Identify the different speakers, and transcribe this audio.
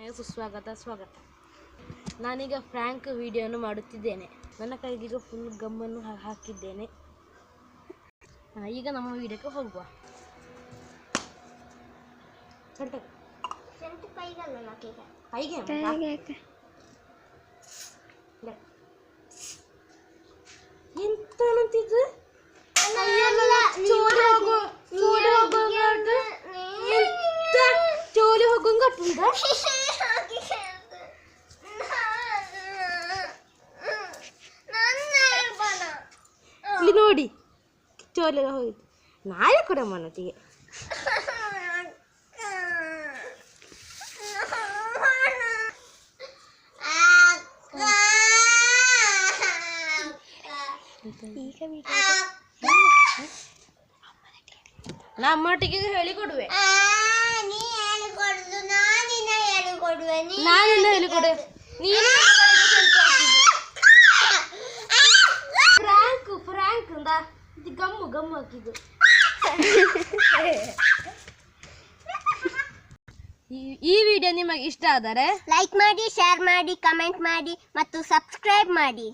Speaker 1: ಚಾನಲ್ಗೆ ಸ್ವಾಗತ. ನಾನೀಗ ಫ್ರ್ಯಾಂಕ್ ವಿಡಿಯೋನು ಮಾಡುತ್ತಿದ್ದೇನೆ. ನನ್ನ ಕೈಗೀಗ ಫುಲ್ ಗಮ್ಮನ್ನು ಹಾಕಿದ್ದೇನೆ. ಈಗ ನಮ್ಮ ವಿಡಿಯೋಕ್ಕೆ ಹೋಗುವ. ಎಂತ ಅಂತಿದ್ದು ಚೋಲಿ ಹೋಗಂಗ ಇಲ್ಲಿ ನೋಡಿ ಚೋಲಿ ಹೋಗಿದ್ದು ನಾಳೆ ಕೂಡ ಮನತಿಗೆ ನಮ್ಮೊಟ್ಟಿಗೆ ಹೇಳಿಕೊಡುವೆ. ನಾನೆಲ್ಲ ಹೇಳಿಕೊಡುವೆ. ನೀನು ಫ್ರ್ಯಾಂಕ್ ಅಂದ ಗಮ್ಮು ಹಾಕಿದ್ದು. ಈ ವಿಡಿಯೋ ನಿಮಗೆ ಇಷ್ಟ ಆದರೆ
Speaker 2: ಲೈಕ್ ಮಾಡಿ, ಶೇರ್ ಮಾಡಿ, ಕಮೆಂಟ್ ಮಾಡಿ ಮತ್ತು ಸಬ್ಸ್ಕ್ರೈಬ್ ಮಾಡಿ.